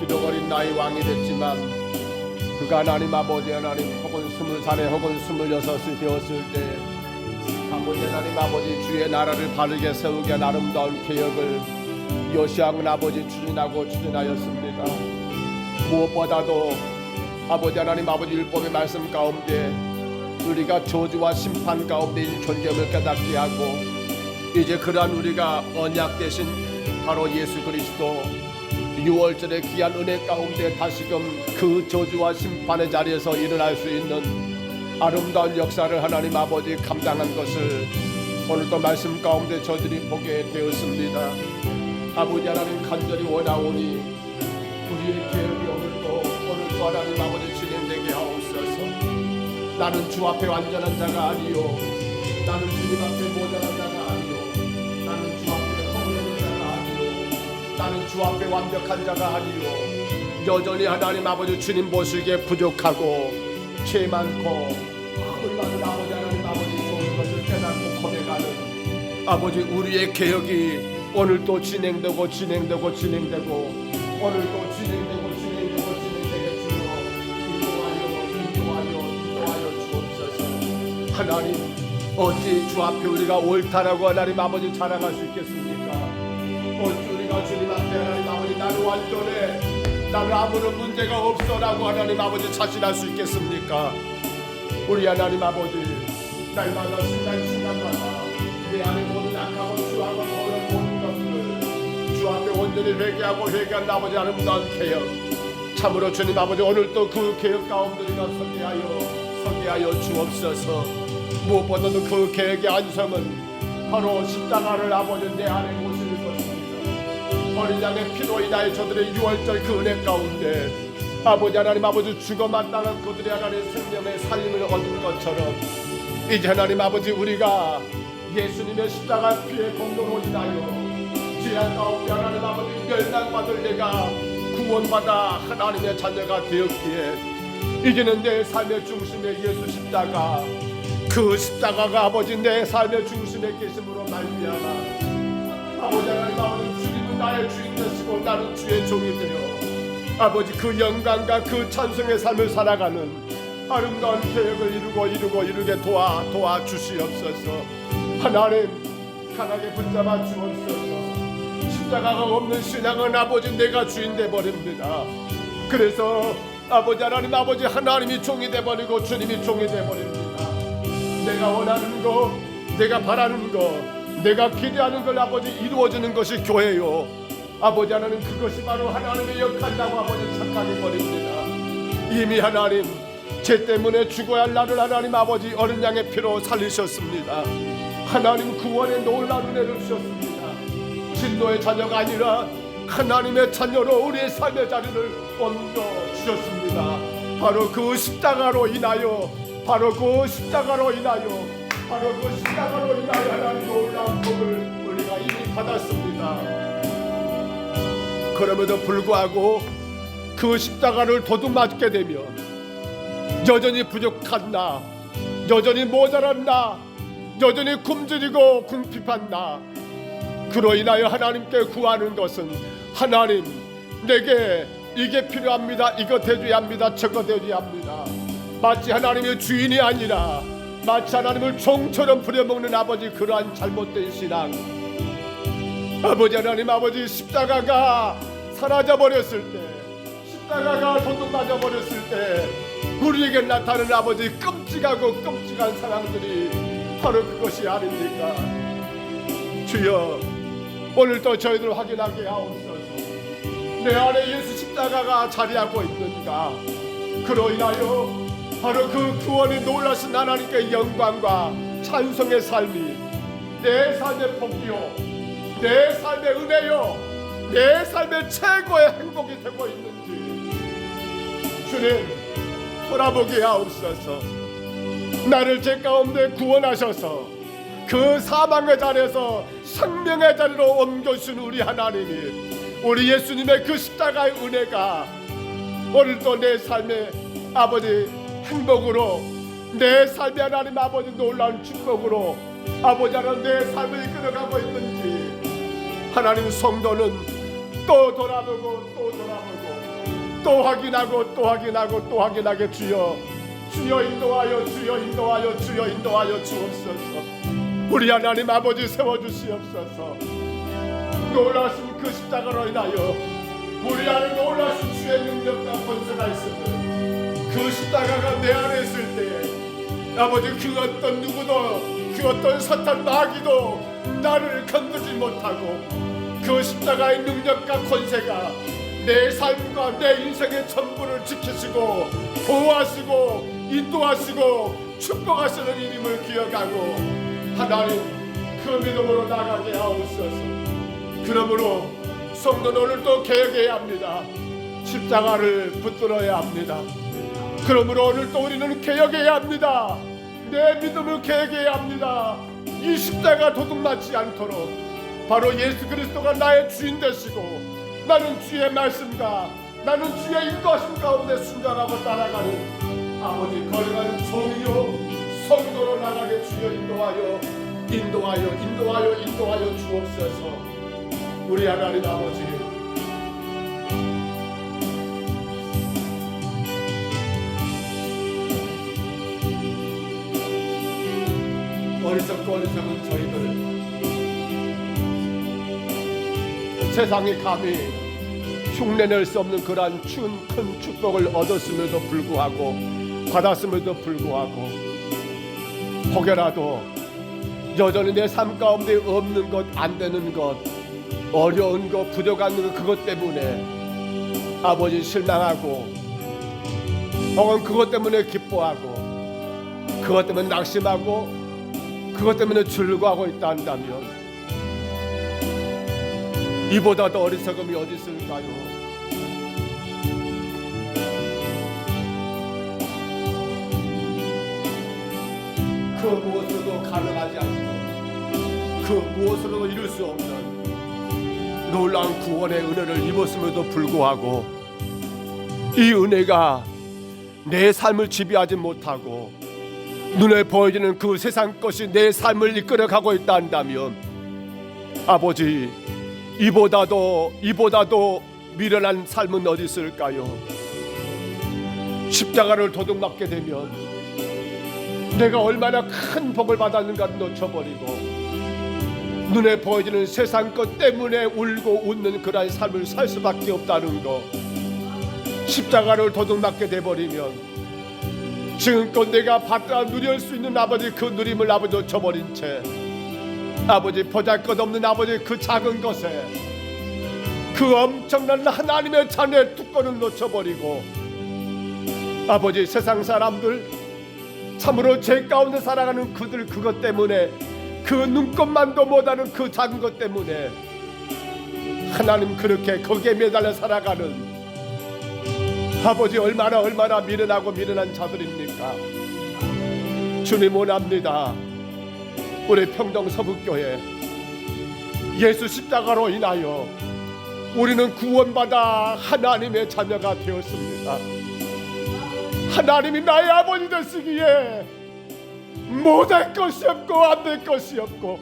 주여 어린 나이 왕이 됐지만 그가 하나님 아버지 하나님 혹은 20살에 혹은 26이 되었을 때 아버지 하나님 아버지 주의 나라를 바르게 세우기 위한 아름다운 개혁을 요시아는 아버지 추진하였습니다. 무엇보다도 아버지 하나님 아버지 율법의 말씀 가운데 우리가 저주와 심판 가운데인 존재임을 깨닫게 하고 이제 그러한 우리가 언약 되신 바로 예수 그리스도 6월절의 귀한 은혜 가운데 다시금 그 저주와 심판의 자리에서 일어날 수 있는 아름다운 역사를 하나님 아버지 감당한 것을 오늘도 말씀 가운데 저들이 보게 되었습니다. 아버지 하나님 간절히 원하오니 우리의 계획이 오늘도 하나님 아버지 진행되게 하옵소서. 나는 주 앞에 완전한 자가 아니요 나는 주님 앞에 모자란 자가 아니요 나는 주 앞에 허물없는 자가 아니요 나는 주 앞에 완벽한 자가 아니요 여전히 하나님 아버지 주님 보시기에 부족하고 죄 많고 허물 많은 아버지 하나님 아버지 좋은 것을 깨닫고 고백하는 아버지 우리의 개혁이 오늘도 진행되고 오늘도 진행되게 주여 인도하여 주옵소서. 하나님 어찌 주 앞에 우리가 옳다라고 하나님 아버지 자랑할 수 있겠습니까? 어찌 우리가 주님 앞에 하나님 아버지 나는 완전해 나는 아무런 문제가 없어라고 하나님 아버지 자신할 수 있겠습니까? 우리 하나님 아버지 날마다 순간순간마다 내 안에 모든 악하고 추하고 거룩한 모든 것들을 주 앞에 온전히 회개한 아버지 아름다운 개혁 참으로 주님 아버지 오늘도 그 개혁 가운데 우리가 서게 하여 주옵소서. 무엇보다도 그 개혁의 안성은 바로 십자가를 아버지 내 안에 모시는 것입니다. 어린 양의 피로 인하여 저들의 6월절 그 은혜 가운데 아버지 하나님 아버지 죽어 마땅한 그들의 하나님 생명의 살림을 얻은 것처럼 이제 하나님 아버지 우리가 예수님의 십자가 피의 공로로 인하여 지한 가운데 하나님 아버지 멸망받을 내가 구원받아 하나님의 자녀가 되었기에 이제는 내 삶의 중심에 예수 십자가 그 십자가가 아버지 내 삶의 중심에 계심으로 말미암아 아버지 하나님 아버지 주님은 나의 주인 되시고 나는 주의 종이 되어 아버지 그 영광과 그 찬송의 삶을 살아가는 아름다운 계획을 이루게 도와 주시옵소서. 하나님 강하게 붙잡아 주옵소서. 십자가가 없는 신앙은 아버지 내가 주인 돼버립니다. 그래서 아버지 하나님 아버지 하나님이 종이 돼버리고 주님이 종이 돼버립니다. 내가 원하는 거 내가 바라는 거 내가 기대하는 걸 아버지 이루어지는 것이 교회요 아버지 하나님 그것이 바로 하나님의 역할이라고 아버지 착각해 버립니다. 이미 하나님 죄 때문에 죽어야 할 나를 하나님 아버지 어린 양의 피로 살리셨습니다. 하나님 구원의 놀라운 은혜를 주셨습니다. 진노의 자녀가 아니라 하나님의 자녀로 우리의 삶의 자리를 옮겨 주셨습니다. 바로 그 십자가로 인하여 하나님 놀라운 복을 우리가 이미 받았습니다. 그럼에도 불구하고 그 십자가를 도둑맞게 되면 여전히 부족한 나, 여전히 모자란 나, 여전히 굶주리고 궁핍한 나, 그로 인하여 하나님께 구하는 것은 하나님 내게 이게 필요합니다, 이거 대줘야 합니다, 저거 대줘야 합니다. 마치 하나님의 주인이 아니라 마치 하나님을 종처럼 부려먹는 아버지 그러한 잘못된 신앙. 아버지 하나님 아버지 십자가가 사라져버렸을 때 십자가가 도둑맞아 버렸을 때 우리에게 나타나는 아버지 끔찍한 상황들이 바로 그것이 아닙니까? 주여 오늘도 저희들 확인하게 하옵소서. 내 안에 예수 십자가가 자리하고 있는가? 그로 인하여 바로 그 구원의 놀라신 하나님께 영광과 찬송의 삶이 내 삶의 복이요 내 삶의 은혜요 내 삶의 최고의 행복이 되고 있는지 주님 돌아보게 하옵소서. 나를 제 가운데 구원하셔서 그 사망의 자리에서 생명의 자리로 옮겨주신 우리 하나님이 우리 예수님의 그 십자가의 은혜가 오늘도 내 삶의 아버지 행복으로 내 삶의 하나님 아버지 놀라운 축복으로 아버지 하나님 내 삶을 이끌어가고 있는지 하나님 성도는 또 돌아보고 또 확인하게 주여 인도하여 주옵소서. 우리 하나님 아버지 세워주시옵소서. 놀라신 그 십자가로 인하여 우리 안에 놀라신 주의 능력과 권세가 있음을 그 십자가가 내 안에 있을 때 아버지 그 어떤 누구도 그 어떤 사탄 마귀도 나를 건드지 못하고 그 십자가의 능력과 권세가 내 삶과 내 인생의 전부를 지키시고 보호하시고 인도하시고 축복하시는 이름을 기억하고 하나님 그 믿음으로 나가게 하옵소서. 그러므로 성도는 오늘도 개혁해야 합니다. 십자가를 붙들어야 합니다. 그러므로 오늘도 우리는 개혁해야 합니다. 내 믿음을 개혁해야 합니다. 이 십자가 도둑맞지 않도록 바로 예수 그리스도가 나의 주인 되시고 나는 주의 말씀과 나는 주의 인도하심 가운데 순종하고 따라가는 아버지 거룩한 종이요 성도로 나가게 주여 인도하여 주옵소서. 우리 하나님 아버지 어리석은 저희들 세상에 감히 흉내낼 수 없는 그러한 큰 축복을 얻었음에도 불구하고 받았음에도 불구하고 혹여라도 여전히 내 삶 가운데 없는 것, 안 되는 것, 어려운 것, 부족한 것 그것 때문에 아버지 실망하고 혹은 그것 때문에 기뻐하고 그것 때문에 낙심하고 그것 때문에 즐거워하고 있다 한다면 이보다 더 어리석음이 어디 있을까요? 그 무엇으로도 가능하지 않고 그 무엇으로도 이룰 수 없는 놀라운 구원의 은혜를 입었음에도 불구하고 이 은혜가 내 삶을 지배하지 못하고 눈에 보여지는 그 세상 것이 내 삶을 이끌어가고 있다 한다면 아버지 이보다도 미련한 삶은 어디 있을까요? 십자가를 도둑맞게 되면 내가 얼마나 큰 복을 받았는가를 놓쳐버리고 눈에 보여지는 세상 것 때문에 울고 웃는 그러한 삶을 살 수밖에 없다는 것. 십자가를 도둑맞게 돼버리면 지금껏 내가 받아 누릴 수 있는 아버지 그 누림을 아버지 놓쳐버린 채 아버지 보잘것없는 아버지 그 작은 것에 그 엄청난 하나님의 자녀의 특권을 놓쳐버리고 아버지 세상 사람들 참으로 죄 가운데 살아가는 그들 그것 때문에 그 눈꼽만도 못하는 그 작은 것 때문에 하나님 그렇게 거기에 매달려 살아가는 아버지 얼마나 미련한 자들입니까? 주님 원합니다. 우리 평동 서북교회 예수 십자가로 인하여 우리는 구원받아 하나님의 자녀가 되었습니다. 하나님이 나의 아버지 되시기에 못할 것이 없고 안 될 것이 없고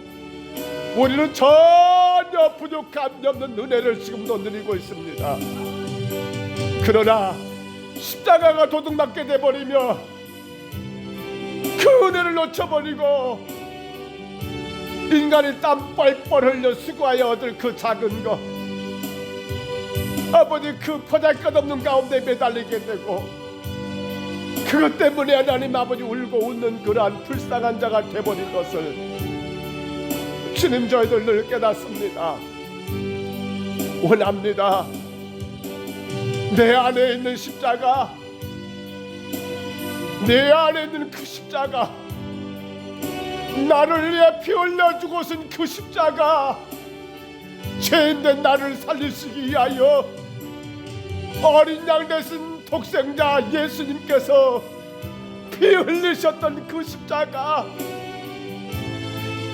우리는 전혀 부족함이 없는 은혜를 지금도 누리고 있습니다. 그러나 십자가가 도둑맞게 돼버리며 그 은혜를 놓쳐버리고 인간이 땀 뻘뻘 흘려 수고하여 얻을 그 작은 것 아버지 그 보잘것없는 가운데 매달리게 되고 그것 때문에 하나님 아버지 울고 웃는 그러한 불쌍한 자가 돼버린 것을 주님 저희들 늘 깨닫습니다. 원합니다. 내 안에 있는 십자가 내 안에 있는 그 십자가 나를 위해 피 흘려 죽으신 그 십자가 죄인된 나를 살리시기 위하여 어린 양 되신 독생자 예수님께서 피 흘리셨던 그 십자가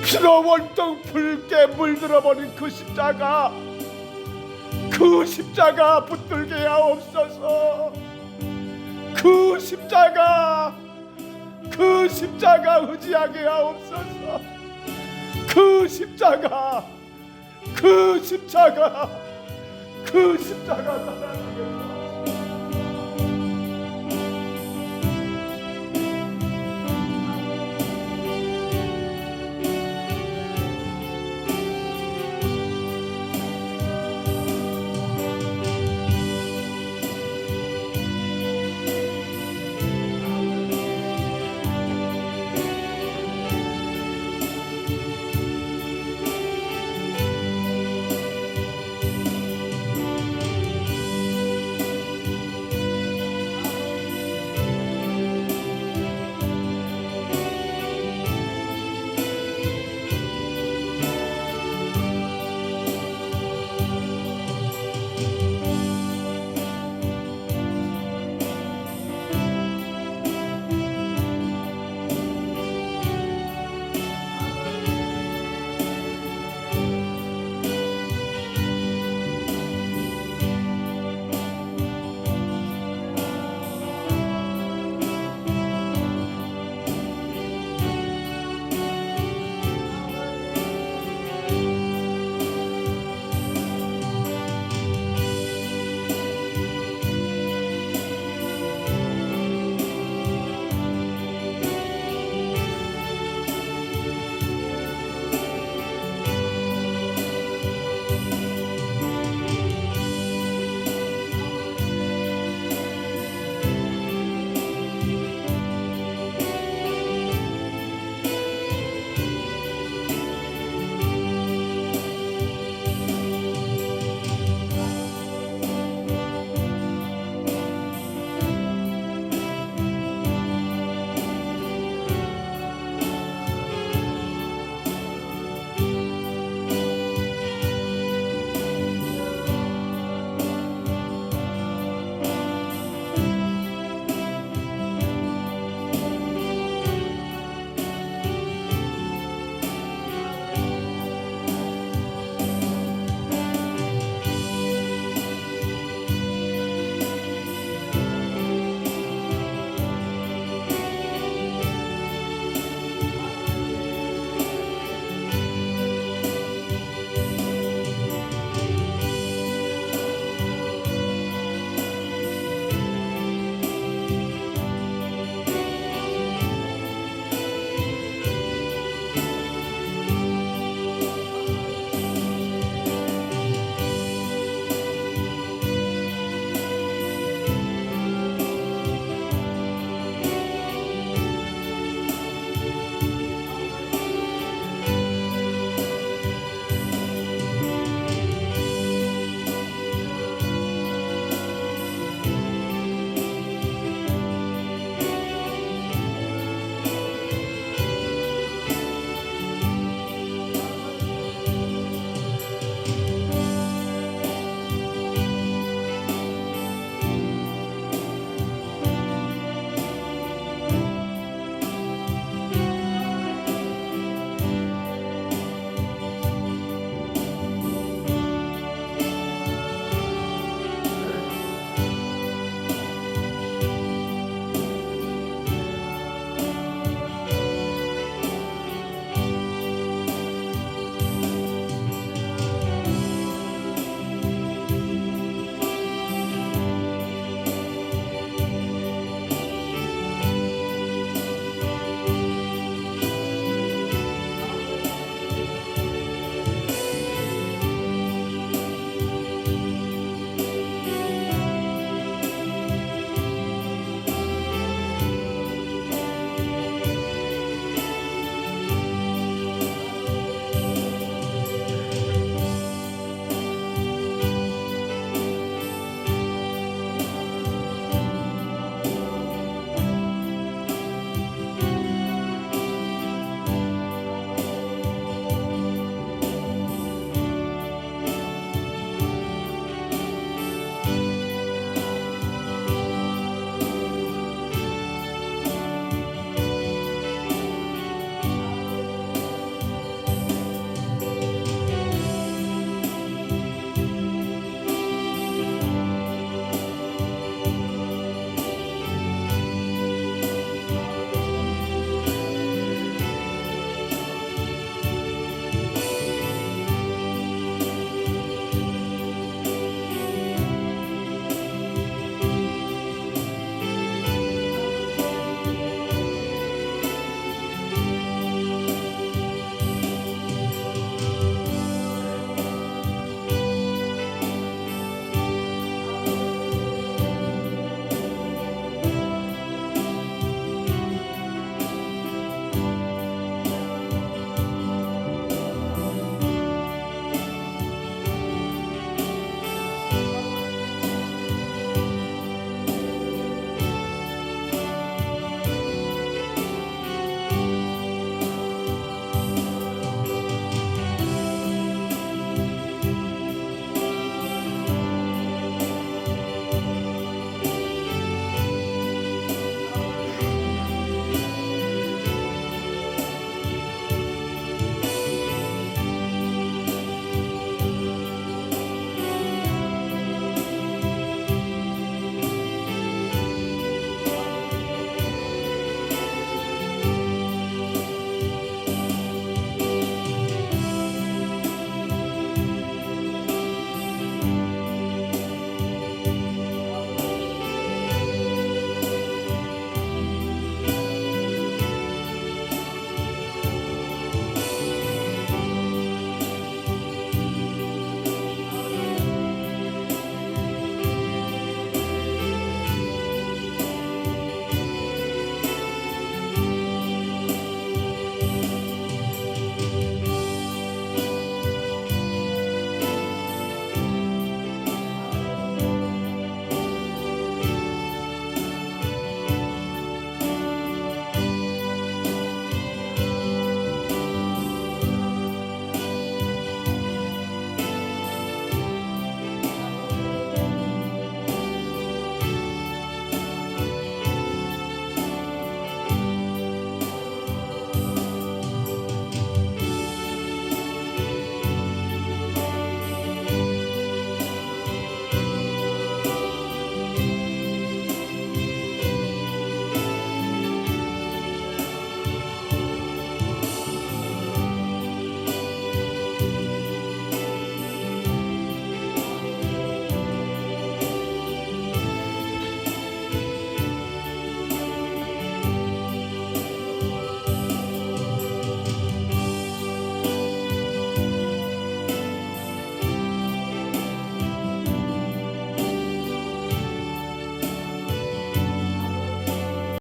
피로 원통 붉게 물들어버린 그 십자가 붙들게 하옵소서. 그 십자가 의지하게 하옵소서. 그 십자가 따라가게